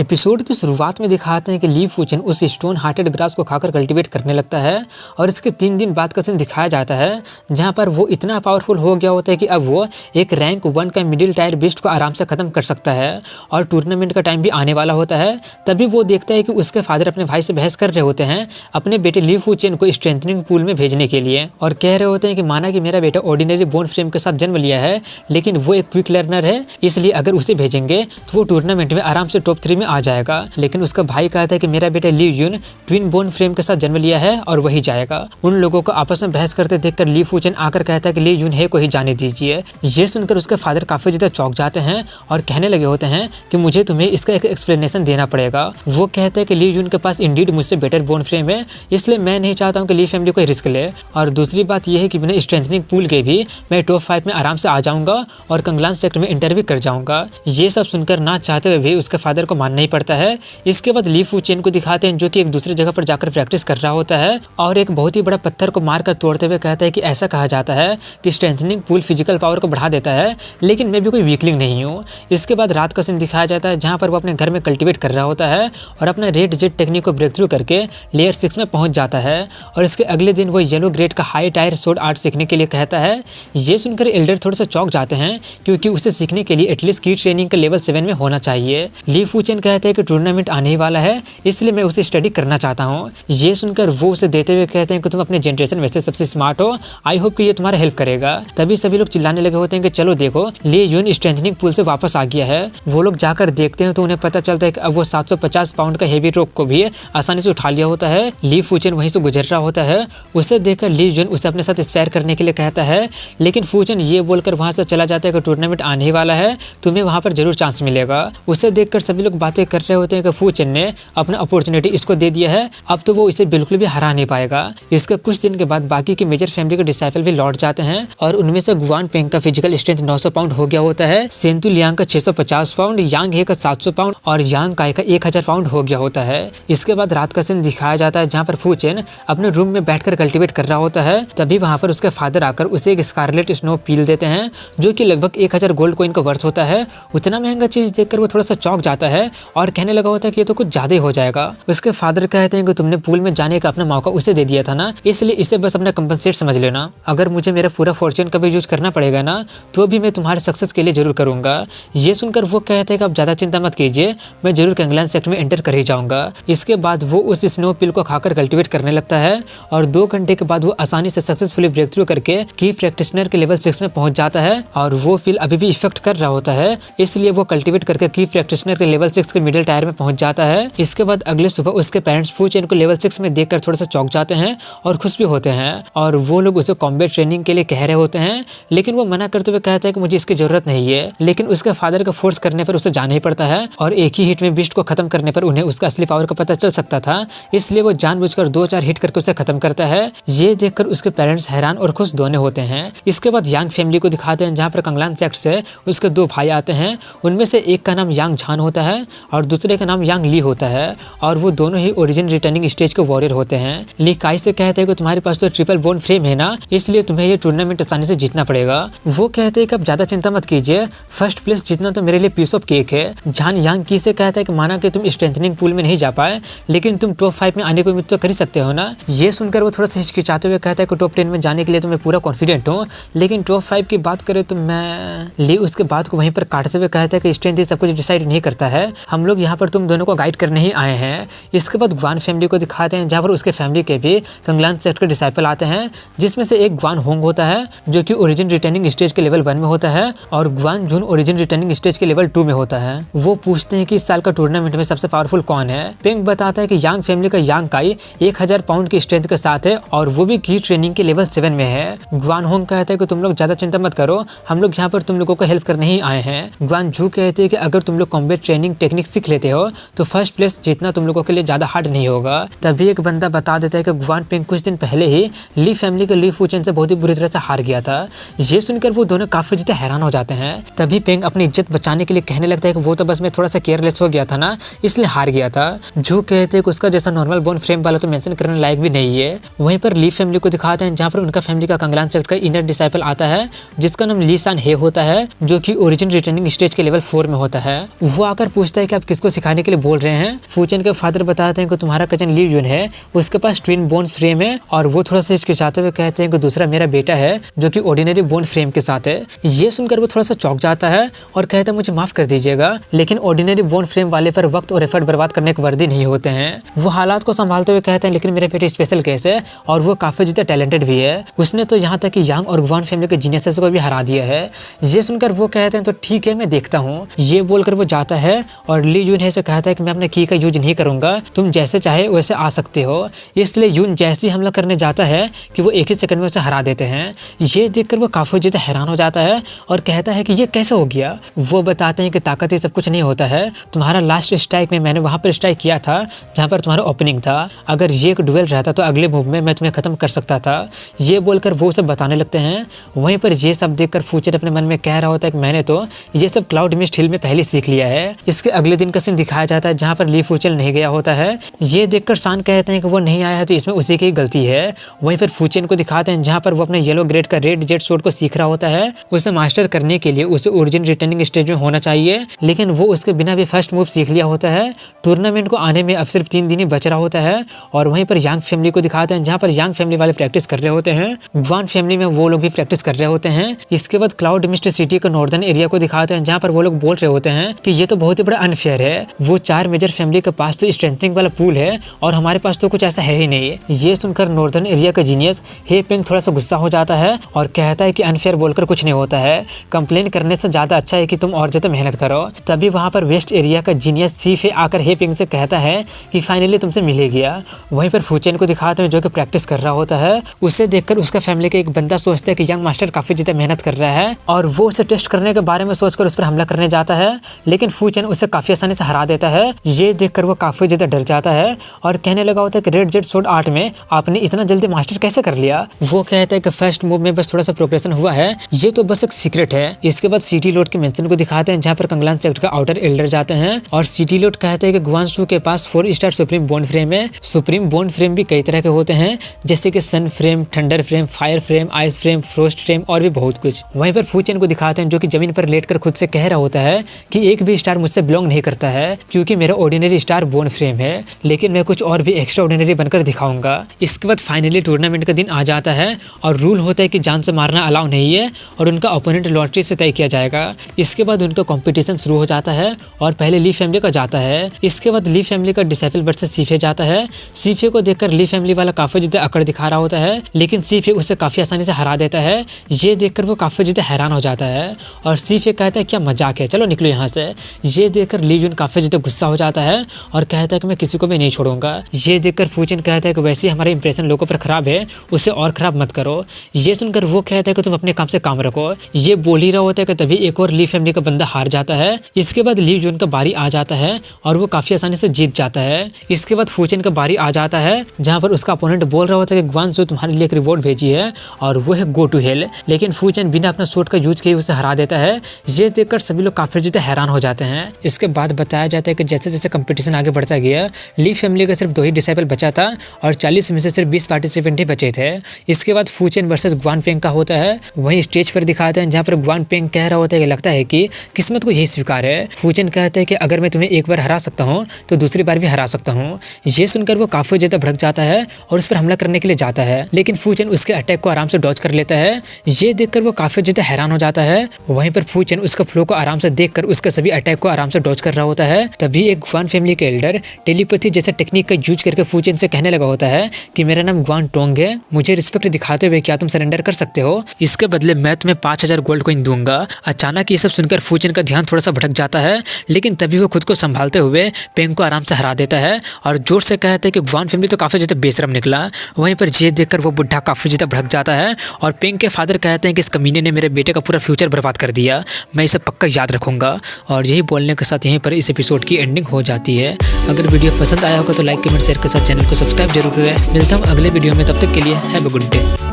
Episode की शुरुआत में दिखाते हैं कि ली फूचेन उस स्टोन हार्टेड ग्रास को खाकर कल्टीवेट करने लगता है और इसके 3 दिन बाद का सीन दिखाया जाता है जहां पर वो इतना पावरफुल हो गया होता है कि अब वो एक रैंक 1 का मिडिल टायर बीस्ट को आराम से खत्म कर सकता है और टूर्नामेंट का टाइम भी आने वाला होता है। तभी वो देखता है कि उसके फादर अपने भाई से बहस कर रहे होते हैं अपने बेटे ली फूचेन को स्ट्रेंथनिंग पूल में भेजने के लिए और कह रहे होते हैं कि माना कि मेरा बेटा ऑर्डिनरी बोन फ्रेम के साथ जन्म लिया है लेकिन वो एक क्विक लर्नर है, इसलिए अगर उसे भेजेंगे तो वो टूर्नामेंट में आराम से टॉप 3 में आ जाएगा। लेकिन उसका भाई कहता है कि मेरा बेटा ली यून ट्विन बोन फ्रेम के साथ जन्म लिया है और वही जाएगा। उन लोगों को आपस में बहस करते देखकर ली फूचेन आकर कहता है कि ली यून हे को ही जाने दीजिए। ये सुनकर उसके फादर काफी ज्यादा चौंक जाते हैं और कहने लगे होते हैं कि मुझे तुम्हें इसका एक एक्सप्लेनेशन देना पड़ेगा। वो कहते हैं कि ली यून के पास इंडीड मुझसे बेटर बोन फ्रेम है, इसलिए मैं नहीं चाहता हूँ कि ली फैमिली कोई रिस्क ले। और दूसरी बात यह है कि बिना स्ट्रेंथनिंग पूल के भी मैं टॉप 5 में आराम से आ जाऊंगा और कंगलान सेक्टर में इंटर भी कर जाऊंगा। ये सब सुनकर ना चाहते हुए भी उसके फादर को मानना ही पड़ता है। इसके बाद ली फूचेन को दिखाते हैं जो कि एक दूसरी जगह पर जाकर प्रैक्टिस कर रहा होता है और एक बहुत ही बड़ा पत्थर को मारकर तोड़ते हुए कहता है कि ऐसा कहा जाता है कि स्ट्रेंथनिंग पूल फिजिकल पावर को बढ़ा देता है, लेकिन मैं भी कोई वीकलिंग नहीं हूँ। इसके बाद रात का सीन दिखाया जाता है जहाँ पर वो अपने घर में कल्टीवेट कर रहा होता है और अपना रेड जेट टेक्निक को ब्रेक थ्रू करके लेयर 6 में पहुंच जाता है और इसके अगले दिन वो येलो ग्रेड का हाई टायर सोड आर्ट सीखने के लिए कहता है। ये सुनकर एल्डर थोड़ा सा चौंक जाते हैं क्योंकि उसे सीखने के लिए एटलीस्ट की ट्रेनिंग का लेवल 7 में होना चाहिए। ली फूचेन कहते हैं कि टूर्नामेंट आने ही वाला है, इसलिए मैं उसे स्टडी करना चाहता हूँ। ये सुनकर वो उसे देते हुए कहते हैं कि तुम अपने जनरेशन वैसे सबसे स्मार्ट हो, आई होप कि ये तुम्हारा हेल्प करेगा। तभी सभी लोग चिल्लाने लगे होते हैं कि चलो देखो ली यून स्ट्रेंथनिंग पूल से वापस आ गया है। वो लोग जाकर देखते हैं तो उन्हें पता चलता है कि अब वो 750 पाउंड का हेवी रॉक को भी आसानी से उठा लिया होता है। ली फूचेन वहीं से गुजर रहा होता है, उसे देखकर ली यून उसे अपने साथ स्पेयर करने के लिए कहता है, लेकिन फूचेन ये बोलकर वहां से चला जाता है कि टूर्नामेंट आने ही वाला है, तुम्हें वहां पर जरूर चांस मिलेगा। उसे देखकर सभी लोग बातें कर रहे होते हैं कि फूचेन ने अपना अपॉर्चुनिटी इसको दे दिया है, अब तो वो इसे बिल्कुल भी हरा नहीं पाएगा। इसके कुछ दिन के बाद बाकी की मेजर फैमिली के डिसाइपल भी लौट जाते हैं और उनमें से गुआन पेंग का फिजिकल स्ट्रेंथ 900 पाउंड हो गया होता है, सेंतु लियांग का 650 पाउंड, यांग हे का 700 पाउंड और यांग काई का 1000 पाउंड हो गया होता है। इसके बाद रात का सीन दिखाया जाता है जहाँ पर फूचेन अपने रूम में बैठकर कल्टीवेट कर रहा होता है। तभी वहां पर उसके फादर आकर उसे एक स्कारलेट स्नो पील देते हैं जो कि लगभग 1000 गोल्ड कॉइन का वर्थ होता है। उतना महंगा चीज देखकर वो थोड़ा सा चौंक जाता है और कहने लगा होता है कि ये तो कुछ ज्यादा ही हो जाएगा। उसके फादर कहते हैं कि तुमने पूल में जाने का अपना मौका उसे दे दिया था ना, इसलिए इसे बस अपना कंपनसेट समझ लेना। अगर मुझे मेरा पूरा फॉर्चून का भी यूज करना पड़ेगा ना तो भी मैं तुम्हारे सक्सेस के लिए जरूर करूंगा। ये सुनकर वो कहते हैं कि आप ज्यादा चिंता मत कीजिए, मैं जरूर कंगलान सेक्टर में एंटर कर ही जाऊंगा। इसके बाद वो उस स्नो पिल को खाकर कल्टीवेट करने लगता है और 2 घंटे के बाद वो आसानी से सक्सेसफुली ब्रेक थ्रू करके की प्रैक्टिशनर के लेवल 6 में पहुंच जाता है और वो पिल अभी भी इफेक्ट कर रहा होता है, इसलिए वो कल्टीवेट करके की प्रैक्टिशनर के लेवल 6 के मिडिल टायर में पहुंच जाता है। इसके बाद अगले सुबह उसके पेरेंट्स फूचेन को लेवल 6 में देखकर थोड़ा सा चौंक जाते हैं और खुश भी होते हैं और वो लोग उसे कॉम्बैट ट्रेनिंग के लिए कह रहे होते हैं, लेकिन वो मना करते हुए कहता है कि मुझे इसकी जरूरत नहीं है। लेकिन उसके फादर का फोर्स करने पर उसे जाना ही पड़ता है और एक ही हिट में बीस्ट को खत्म करने पर उन्हें उसका असली पावर का पता चल सकता था, इसलिए वो जानबूझकर 2-4 हिट करके उसे खत्म करता है। ये देखकर उसके पेरेंट्स हैरान और खुश दोनों होते हैं। इसके बाद यांग फैमिली को दिखाते हैं जहाँ पर कंगलान सेक्टर से उसके 2 भाई आते हैं, उनमें से एक का नाम यांग झान होता है और दूसरे का नाम यांग ली होता है और वो दोनों ही ओरिजिन रिटर्निंग स्टेज के वॉरियर होते हैं। ली काई से कहते हैं कि तुम्हारे पास तो ट्रिपल बोन फ्रेम है ना, इसलिए तुम्हें ये टूर्नामेंट आसानी से जीतना पड़ेगा। वो कहते हैं कि अब ज्यादा चिंता मत कीजिए, फर्स्ट प्लेस जीतना तो मेरे लिए पीस ऑफ केक है। झान यांग की से कहता है कि माना कि तुम स्ट्रेंथनिंग पूल में नहीं जा पाए, लेकिन तुम टॉप 5 में आने को उम्मीद तो कर ही सकते हो ना। ये सुनकर वो थोड़ा सा हिचकिचाते हुए कहता है कि टॉप 10 में जाने के लिए तो मैं पूरा कॉन्फिडेंट हूँ, लेकिन टॉप 5 की बात करें तो मैं। ली उसके बात को वहीं पर काटते हुए कहता है कि स्ट्रेंथ ही सब कुछ डिसाइड नहीं करता है, हम लोग यहाँ पर तुम दोनों को गाइड करने ही आए हैं। इसके बाद ग्वान फैमिली को दिखाते हैं जहाँ पर उसके फैमिली के भी कंगलान सेक्टर के डिसाइपल आते हैं, जिसमें से एक ग्वान होंग होता है जो कि ओरिजिन रिटर्निंग स्टेज के लेवल 1 में होता है और ग्वान जून ओरिजिन रिटर्निंग स्टेज के लेवल 2 में होता है। वो पूछते हैं कि इस साल का टूर्नामेंट में सबसे पावरफुल कौन है। पेंग बताता है कि यांग फैमिली का यांग काई 1000 पाउंड की स्ट्रेंथ के साथ है और वो भी की ट्रेनिंग के लेवल 7 में है। ग्वान होंग कहता है कि तुम लोग ज्यादा चिंता मत करो, हम लोग यहाँ पर तुम लोगों को हेल्प करने ही आए हैं। ग्वान जू कहते हैं कि अगर तुम लोग कॉम्बैट ट्रेनिंग टेक्निक सीख लेते हो तो फर्स्ट प्लेस जीतना तुम लोगों के लिए ज्यादा हार्ड नहीं होगा। तभी एक बंदा बता देता है कि ग्वान पेंग कुछ दिन पहले ही ली फैमिली के ली फूचेन से बहुत ही बुरी तरह से हार गया था। ये सुनकर वो दोनों काफी ज्यादा हैरान हो जाते हैं। तभी पेंग अपनी इज्जत बचाने के लिए कहने लगता है कि वो तो बस मैं थोड़ा सा केयरलेस हो गया था ना, इसलिए हार गया था। जो कहते हैं कि उसका जैसा नॉर्मल बोन फ्रेम वाला तो मेंशन करने लायक भी नहीं है। वहीं पर ली फैमिली को दिखाते हैं जहाँ पर उनका फैमिली का कंगलान सेक्टर का इनर डिसाइपल आता है जिसका नाम ली सान हे होता है, जो कि ओरिजिन रिटर्निंग स्टेज के लेवल 4 में होता है। वो आकर पूछता है कि आप किसको सिखाने के लिए बोल रहे हैं। फूचेन के फादर बताते हैं कि तुम्हारा कजन ली यून है, उसके पास ट्विन बोन फ्रेम है, और वो थोड़ा सा हिचकिचाते हुए कहते हैं कि दूसरा मेरा बेटा है जो कि ऑर्डिनरी बोन फ्रेम के साथ है। ये सुनकर वो थोड़ा सा चौंक जाता है और कहता है मुझे माफ कर दीजिएगा, लेकिन ऑर्डिनरी बोन फ्रेम वाले पर वक्त और एफर्ट बर्बाद करने के वर्दी नहीं होते हैं। वो हालात को संभालते हुए कहते हैं लेकिन मेरे बेटे स्पेशल केस है और वो काफी ज्यादा टैलेंटेड भी है, उसने तो यहाँ तक कि यांग और ग्वान फैमिली के जीनियसेस को भी हरा दिया है। ये सुनकर वो कहते हैं तो ठीक है मैं देखता हूँ। ये बोलकर वो जाता है और ली यून से कहता है कि मैं अपने की का यूज नहीं करूंगा, तुम जैसे चाहे वैसे आ सकते हो। इसलिए यून जैसे ही हमला करने जाता है कि वो एक ही सेकंड में उसे हरा देते हैं। ये देखकर वो काफी ज्यादा हैरान हो जाता है और कहता है कि ये कैसे हो गया। वो बताते हैं कि ताकत ही सब कुछ नहीं होता है, तुम्हारा लास्ट स्ट्राइक में मैंने वहां पर स्ट्राइक किया था जहां पर तुम्हारा ओपनिंग था, अगर ये एक डुएल रहता तो अगले मूव में मैं तुम्हें खत्म कर सकता था। ये बोलकर वो सब बताने लगते हैं। वहीं पर ये सब देखकर फूचेन अपने मन में कह रहा होता है कि मैंने तो ये सब क्लाउड मिस्ट हिल में पहले सीख लिया है। इसके अगले दिन का सीन दिखाया जाता है जहाँ पर ली फूचेन नहीं गया होता है। ये देखकर सान कहते हैं कि वो नहीं आया है तो इसमें उसी की गलती है। वहीं पर फूचेन को दिखाते हैं जहाँ पर वो अपने येलो ग्रेड का रेड जेट शॉट को सीख रहा होता है। उसे मास्टर करने के लिए उसे ओरिजिन रिटर्निंग स्टेज में होना चाहिए, लेकिन वो उसके बिना भी फर्स्ट मूव सीख लिया होता है। टूर्नामेंट को आने में अब सिर्फ 3 दिन ही बच रहा होता है। और वहीं पर यांग फैमिली को दिखाते हैं जहाँ पर यांग फैमिली वाले प्रैक्टिस कर रहे होते हैं, ग्वान फैमिली में वो लोग भी प्रैक्टिस कर रहे होते हैं। इसके बाद क्लाउड मिस्ट सिटी के नॉर्दर्न एरिया को दिखाते हैं जहाँ पर वो लोग बोल रहे होते हैं कि ये तो बहुत ही बड़ा अनफेयर है, वो 4 मेजर फैमिली के पास तो स्ट्रेंथनिंग वाला पूल है और हमारे पास तो कुछ ऐसा है ही नहीं। ये सुनकर नॉर्दर्न एरिया का जीनियस हे पेंग थोड़ा सा गुस्सा हो जाता है और कहता है कि अनफेयर बोलकर कुछ नहीं होता है, कंप्लेन करने से ज्यादा अच्छा है कि तुम और ज्यादा मेहनत करो। तभी वहाँ पर वेस्ट एरिया का जीनियस सी फे आकर हे पेंग से कहता है कि फाइनली तुमसे मिल ही गया। वहीं पर फूचेन को दिखाते हैं जो कि प्रैक्टिस कर रहा होता है। उसे देखकर उसका फैमिली का एक बंदा सोचता है कि यंग मास्टर काफी ज्यादा मेहनत कर रहा है और वो उसे टेस्ट करने के बारे में सोचकर उस पर हमला करने जाता है, लेकिन फूचेन उसे काफी आसानी से हरा देता है। ये देखकर वो काफी ज्यादा डर जाता है और कहने लगा होता है कि रेड जेट शॉट 8 में आपने इतना जल्दी मास्टर कैसे कर लिया। वो कहता है कि फर्स्ट मूव में बस थोड़ा सा प्रोग्रेशन हुआ है, ये तो बस एक सीक्रेट है। इसके बाद सिटी लोड के मेंशन को दिखाते हैं जहाँ पर कंगलान सेक्टर का आउटर एल्डर जाते हैं और सिटी लोड कहते हैं कि ग्वानशू के पास 4 स्टार सुप्रीम बॉन्ड फ्रेम है। सुप्रीम बॉन्ड फ्रेम भी कई तरह के होते हैं जैसे कि sun frame, thunder frame, fire frame, ice frame, frost frame और भी बहुत कुछ। वहीं पर फूचेन को दिखाते हैं जो कि जमीन पर लेटकर खुद से कह रहा होता है कि एक भी स्टार मुझसे बिलोंग नहीं करता है क्योंकि मेरा ऑर्डिनरी स्टार बोन फ्रेम है, लेकिन मैं कुछ और भी एक्स्ट्रा ऑर्डिनरी बनकर दिखाऊंगा। इसके बाद फाइनली टूर्नामेंट का दिन आ जाता है और रूल होता है कि जान से मारना अलाउ नहीं है और उनका ओपोनेंट लॉटरी से तय किया जाएगा। इसके बाद उनका कंपटीशन शुरू हो जाता है और पहले ली फैमिली का जाता है। इसके बाद ली फैमिली का डिसेबल वर्सेस सीफे जाता है। सीफे को देखकर ली फैमिली वाला काफी ज्यादा अकड़ दिखा रहा होता है, लेकिन सीफे उसे काफी आसानी से हरा देता है। ये देखकर वो काफी ज्यादा हैरान हो जाता है और सीफे कहता है क्या मजाक है, चलो निकलो यहाँ से। ये देखकर ली यून काफी ज्यादा गुस्सा हो जाता है और कहता है कि मैं किसी को भी नहीं छोड़ूंगा। ये देखकर फूचेन कहता है कि वैसे ही हमारा इंप्रेशन लोगों पर खराब है, उसे और खराब मत करो। ये सुनकर वो कहता है कि तुम अपने काम से काम रखो। ये बोल ही रहा होता है कि तभी एक और ली फैमिली का बंदा हार जाता है। इसके बाद ली यून का बारी आ जाता है और वो काफी आसानी से जीत जाता है। इसके बाद फूचेन का बारी आ जाता है जहाँ पर उसका अपोनेंट बोल रहा होता है कि ग्वानशू तुम्हारे लिए एक रिवॉर्ड भेजी है और वो है गो टू हेल, लेकिन फूचेन बिना अपना सूट का यूज किए उसे हरा देता है। ये देखकर सभी लोग काफी ज्यादा हैरान हो जाते हैं। इसके बाद बताया जाता है कि जैसे जैसे कंपटीशन आगे बढ़ता गया, ली फैमिली का सिर्फ 2 ही डिसेबल बचा था और 40 में से सिर्फ 20 पार्टिसिपेंट ही बचे थे। इसके बाद फूचेन वर्सेस ग्वान पेंग का होता है। वहीं स्टेज पर दिखाते हैं जहाँ पर ग्वान पेंग कह रहा होता है कि लगता है कि किस्मत को यही स्वीकार है। फूचेन कहता है कि अगर मैं तुम्हें एक बार हरा सकता हूँ तो दूसरी बार भी हरा सकता हूँ। ये सुनकर वो काफी ज्यादा भड़क जाता है और उस पर हमला करने के लिए जाता है, लेकिन फूचेन उसके अटैक को आराम से डॉज कर लेता है। ये देखकर वो काफी ज्यादा हैरान हो जाता है। वहीं पर फूचेन उसका फ्लो को आराम से देखकर उसके सभी अटैक को आराम से डॉज कर रहा होता है। तभी एक ग्वान फैमिली के एल्डर टेलीपैथी जैसे टेक्निक का यूज करके फूचेन से कहने लगा होता है कि मेरा नाम ग्वान टोंग है, मुझे रिस्पेक्ट दिखाते हुए क्या तुम सरेंडर कर सकते हो, इसके बदले मैं तुम्हें 5000 गोल्ड कॉइन दूंगा। अचानक ये सब सुनकर फूचेन का ध्यान थोड़ा सा भटक जाता है, लेकिन तभी वो खुद को संभालते हुए पेंग को आराम से हरा देता है और जोर से कहता है कि ग्वान फैमिली तो काफी ज्यादा बेशरम निकला। वहीं पर ये देखकर वो बुढ़ा काफी ज्यादा भड़क जाता है और पेंग के फादर कहते हैं कि इस कमीने ने मेरे बेटे का पूरा फ्यूचर बर्बाद कर दिया, मैं इसे पक्का याद रखूंगा। और यही बोलने के साथ यहीं पर इस एपिसोड की एंडिंग हो जाती है। अगर वीडियो पसंद आया होगा तो लाइक, कमेंट, शेयर के साथ चैनल को सब्सक्राइब जरूर करें। मिलता हूँ अगले वीडियो में, तब तक के लिए हैव अ गुड डे।